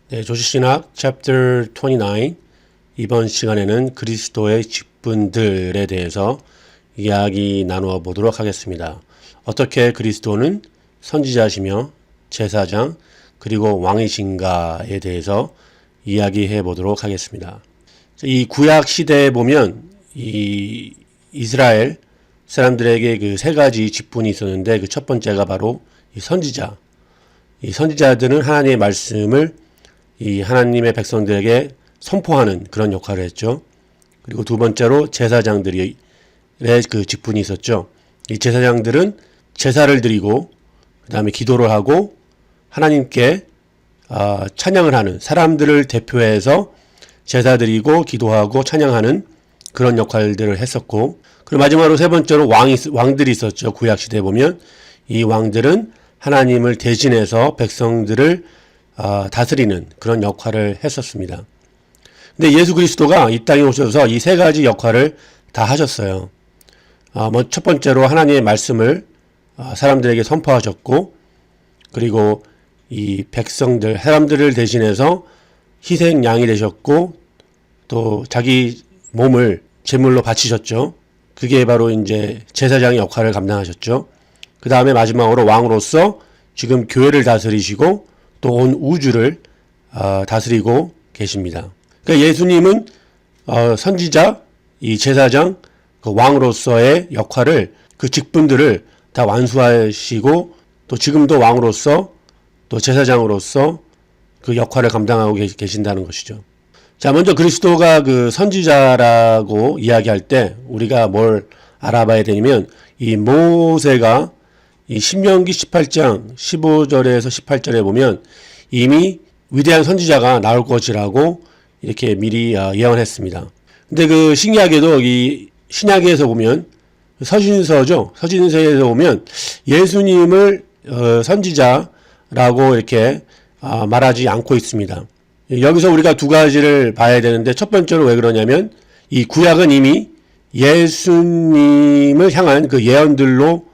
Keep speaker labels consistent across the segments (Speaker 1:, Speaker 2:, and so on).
Speaker 1: 네, 조시신학 Chapter 29 이번 시간에는 그리스도의 직분들에 대해서 이야기 나누어 보도록 하겠습니다. 어떻게 그리스도는 선지자시며 제사장 그리고 왕이신가에 대해서 이야기해 보도록 하겠습니다. 이 구약 시대에 보면 이 이스라엘 사람들에게 그 세 가지 직분이 있었는데 그 첫 번째가 바로 이 선지자. 이 선지자들은 하나님의 말씀을 이 하나님의 백성들에게 선포하는 그런 역할을 했죠. 그리고 두 번째로 제사장들의 그 직분이 있었죠. 이 제사장들은 제사를 드리고 그 다음에 기도를 하고 하나님께 찬양을 하는, 사람들을 대표해서 제사 드리고 기도하고 찬양하는 그런 역할들을 했었고, 그리고 마지막으로 세 번째로 왕들이 있었죠. 구약 시대에 보면 이 왕들은 하나님을 대신해서 백성들을 다스리는 그런 역할을 했었습니다. 근데 예수 그리스도가 이 땅에 오셔서 이 세 가지 역할을 다 하셨어요. 첫 번째로 하나님의 말씀을 사람들에게 선포하셨고, 그리고 이 백성들, 사람들을 대신해서 희생 양이 되셨고, 또 자기 몸을 제물로 바치셨죠. 그게 바로 이제 제사장의 역할을 감당하셨죠. 그 다음에 마지막으로 왕으로서 지금 교회를 다스리시고 또 온 우주를 다스리고 계십니다. 그러니까 예수님은 선지자, 이 제사장, 그 왕으로서의 역할을, 그 직분들을 다 완수하시고 또 지금도 왕으로서 또 제사장으로서 그 역할을 감당하고 계신다는 것이죠. 자, 먼저 그리스도가 그 선지자라고 이야기할 때 우리가 뭘 알아봐야 되냐면, 이 모세가 이 신명기 18장 15절에서 18절에 보면 이미 위대한 선지자가 나올 것이라고 이렇게 미리 예언했습니다. 근데 그 신기하게도 이 신약에서 보면 서신서죠. 서신서에서 보면 예수님을 선지자라고 이렇게 말하지 않고 있습니다. 여기서 우리가 두 가지를 봐야 되는데, 첫 번째로 왜 그러냐면 이 구약은 이미 예수님을 향한 그 예언들로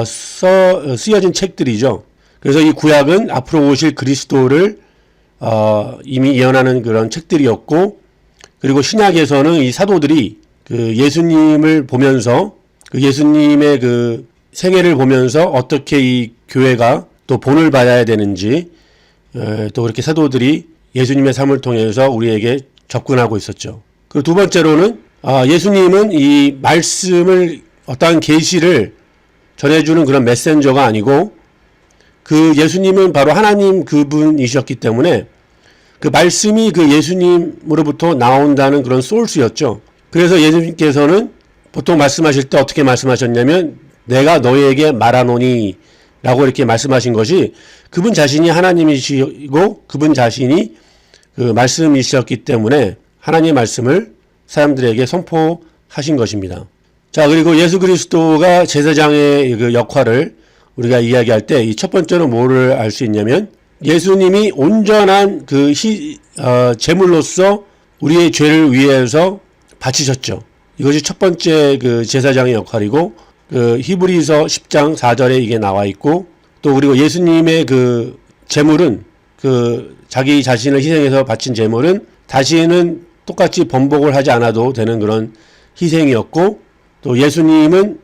Speaker 1: 쓰여진 책들이죠. 그래서 이 구약은 앞으로 오실 그리스도를 이미 예언하는 그런 책들이었고, 그리고 신약에서는 이 사도들이 그 예수님을 보면서, 그 예수님의 그 생애를 보면서 어떻게 이 교회가 또 본을 받아야 되는지 또 그렇게 사도들이 예수님의 삶을 통해서 우리에게 접근하고 있었죠. 그리고 두 번째로는 예수님은 이 말씀을, 어떠한 계시를 전해주는 그런 메신저가 아니고, 그 예수님은 바로 하나님 그분이셨기 때문에 그 말씀이 그 예수님으로부터 나온다는 그런 소스였죠. 그래서 예수님께서는 보통 말씀하실 때 어떻게 말씀하셨냐면, 내가 너희에게 말하노니 라고 이렇게 말씀하신 것이, 그분 자신이 하나님이시고 그분 자신이 그 말씀이셨기 때문에 하나님의 말씀을 사람들에게 선포하신 것입니다. 자, 그리고 예수 그리스도가 제사장의 그 역할을 우리가 이야기할 때 이 첫 번째로 뭐를 알 수 있냐면, 예수님이 온전한 그 제물로서 우리의 죄를 위해서 바치셨죠. 이것이 첫 번째 그 제사장의 역할이고, 그 히브리서 10장 4절에 이게 나와 있고, 또 그리고 예수님의 그 제물은, 그 자기 자신을 희생해서 바친 제물은 다시는 똑같이 번복을 하지 않아도 되는 그런 희생이었고, 또 예수님은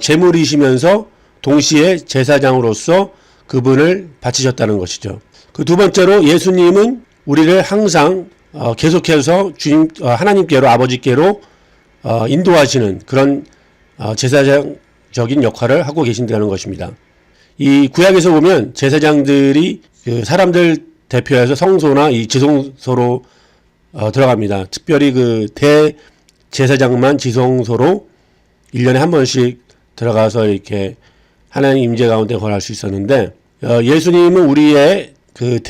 Speaker 1: 제물이시면서 동시에 제사장으로서 그분을 바치셨다는 것이죠. 그 두 번째로 예수님은 우리를 항상 계속해서 하나님께로, 아버지께로 인도하시는 그런 제사장적인 역할을 하고 계신다는 것입니다. 이 구약에서 보면 제사장들이 그 사람들 대표해서 성소나 이 지성소로 들어갑니다. 특별히 그 대제사장만 지성소로 1년에 한 번씩 들어가서 이렇게 하나님 임재 가운데 거할 수 있었는데, 예수님은 우리의 그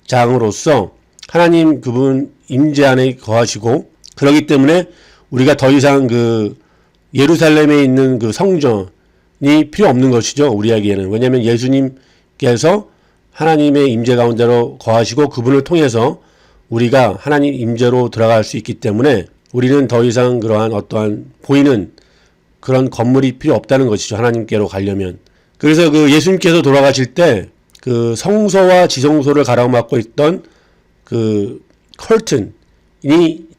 Speaker 1: 대제장으로서 하나님 그분 임재 안에 거하시고, 그렇기 때문에 우리가 더 이상 그 예루살렘에 있는 그 성전이 필요 없는 것이죠. 우리에게는. 왜냐하면 예수님께서 하나님의 임재 가운데로 거하시고 그분을 통해서 우리가 하나님 임재로 들어갈 수 있기 때문에 우리는 더 이상 그러한 어떠한 보이는 그런 건물이 필요 없다는 것이죠. 하나님께로 가려면. 그래서 그 예수님께서 돌아가실 때 그 성소와 지성소를 가로막고 있던 그 커튼이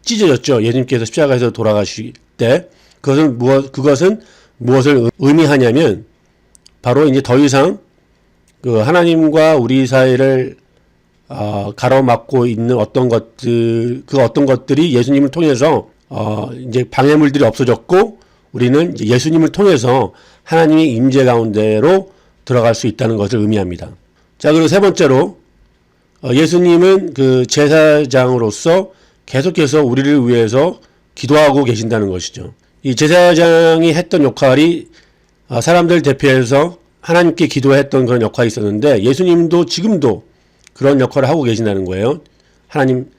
Speaker 1: 찢어졌죠. 예수님께서 십자가에서 돌아가실 때 그것은 무엇을 의미하냐면 바로 이제 더 이상 그 하나님과 우리 사이를 가로막고 있는 어떤 것들이 예수님을 통해서 이제 방해물들이 없어졌고 우리는 이제 예수님을 통해서 하나님의 임재 가운데로 들어갈 수 있다는 것을 의미합니다. 자, 그리고 세 번째로 예수님은 그 제사장으로서 계속해서 우리를 위해서 기도하고 계신다는 것이죠. 이 제사장이 했던 역할이 사람들 대표해서 하나님께 기도했던 그런 역할이 있었는데 예수님도 지금도 그런 역할을 하고 계신다는 거예요. 하나님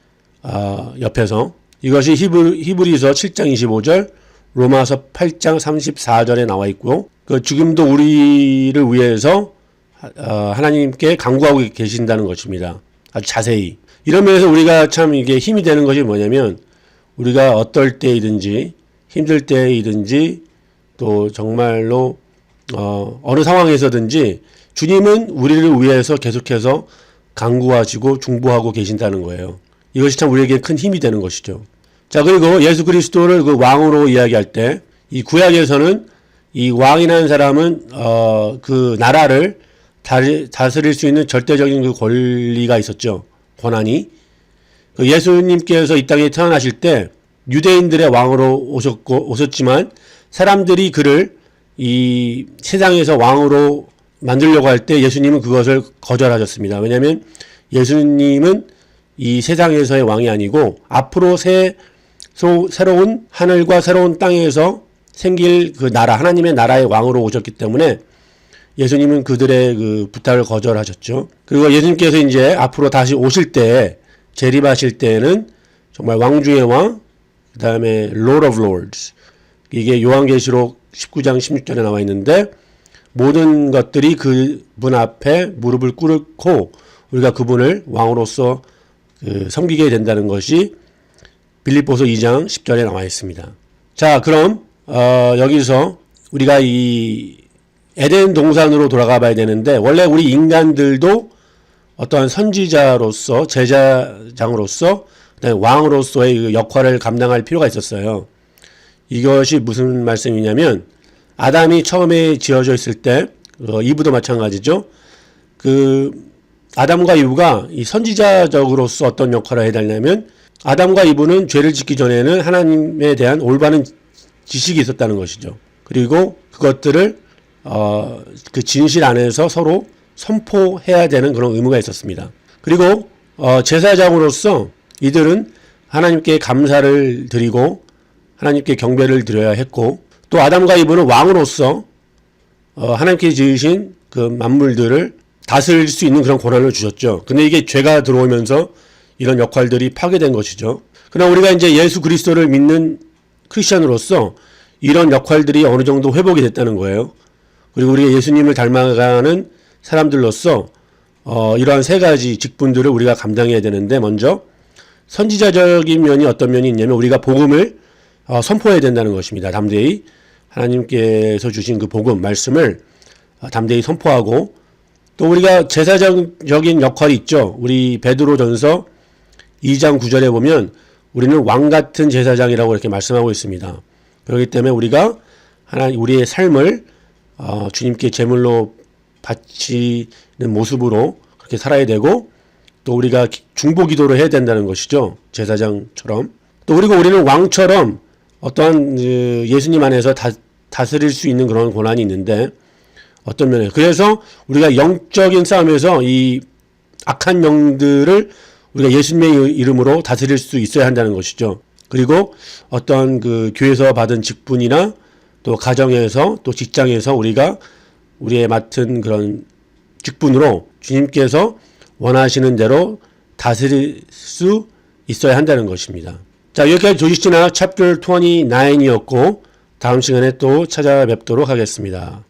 Speaker 1: 옆에서. 이것이 히브리서 7장 25절, 로마서 8장 34절에 나와 있고요. 그 지금도 우리를 위해서 하나님께 간구하고 계신다는 것입니다. 아주 자세히. 이런 면에서 우리가 참 이게 힘이 되는 것이 뭐냐면 우리가 어떨 때이든지 힘들 때이든지 또 정말로 어느 상황에서든지 주님은 우리를 위해서 계속해서 간구하시고 중보하고 계신다는 거예요. 이것이 참 우리에게 큰 힘이 되는 것이죠. 자, 그리고 예수 그리스도를 그 왕으로 이야기할 때 이 구약에서는 이 왕이라는 사람은 그 나라를 다스릴 수 있는 절대적인 그 권리가 있었죠. 권한이. 그 예수님께서 이 땅에 태어나실 때 유대인들의 왕으로 오셨지만 사람들이 그를 이 세상에서 왕으로 만들려고 할 때 예수님은 그것을 거절하셨습니다. 왜냐하면 예수님은 이 세상에서의 왕이 아니고 앞으로 새로운 하늘과 새로운 땅에서 생길 그 나라, 하나님의 나라의 왕으로 오셨기 때문에 예수님은 그들의 그 부탁을 거절하셨죠. 그리고 예수님께서 이제 앞으로 다시 오실 때, 재림하실 때에는 정말 왕 중의 왕, 그 다음에 Lord of Lords. 이게 요한계시록 19장 16절에 나와 있는데 모든 것들이 그분 앞에 무릎을 꿇고 우리가 그분을 왕으로서 섬기게 된다는 것이 빌립보서 2장 10절에 나와 있습니다. 자, 그럼 여기서 우리가 이 에덴 동산으로 돌아가 봐야 되는데 원래 우리 인간들도 어떠한 선지자로서 제사장으로서 그다음에 왕으로서의 역할을 감당할 필요가 있었어요. 이것이 무슨 말씀이냐면 아담이 처음에 지어져 있을 때 이브도 마찬가지죠. 그 아담과 이브가 이 선지자적으로서 어떤 역할을 해야 되냐면 아담과 이브는 죄를 짓기 전에는 하나님에 대한 올바른 지식이 있었다는 것이죠. 그리고 그것들을 그 진실 안에서 서로 선포해야 되는 그런 의무가 있었습니다. 그리고 제사장으로서 이들은 하나님께 감사를 드리고 하나님께 경배를 드려야 했고 또 아담과 이브는 왕으로서 하나님께 지으신 그 만물들을 다스릴 수 있는 그런 권한을 주셨죠. 근데 이게 죄가 들어오면서 이런 역할들이 파괴된 것이죠. 그러나 우리가 이제 예수 그리스도를 믿는 크리스천으로서 이런 역할들이 어느 정도 회복이 됐다는 거예요. 그리고 우리가 예수님을 닮아가는 사람들로서 이러한 세 가지 직분들을 우리가 감당해야 되는데 먼저 선지자적인 면이 어떤 면이 있냐면 우리가 복음을 선포해야 된다는 것입니다. 담대히 하나님께서 주신 그 복음 말씀을 담대히 선포하고 또 우리가 제사장적인 역할이 있죠. 우리 베드로전서 2장 9절에 보면 우리는 왕 같은 제사장이라고 이렇게 말씀하고 있습니다. 그렇기 때문에 우리가 우리의 삶을 주님께 제물로 바치는 모습으로 그렇게 살아야 되고 또 우리가 중보 기도를 해야 된다는 것이죠. 제사장처럼. 또 그리고 우리는 왕처럼 어떠한 예수님 안에서 다스릴 수 있는 그런 권한이 있는데 어떤 면에 그래서 우리가 영적인 싸움에서 이 악한 영들을 우리가 예수님의 이름으로 다스릴 수 있어야 한다는 것이죠. 그리고 어떤 그 교회에서 받은 직분이나 또 가정에서 또 직장에서 우리가 우리의 맡은 그런 직분으로 주님께서 원하시는 대로 다스릴 수 있어야 한다는 것입니다. 자, 여기까지 조지시나 챕터 29이었고 다음 시간에 또 찾아뵙도록 하겠습니다.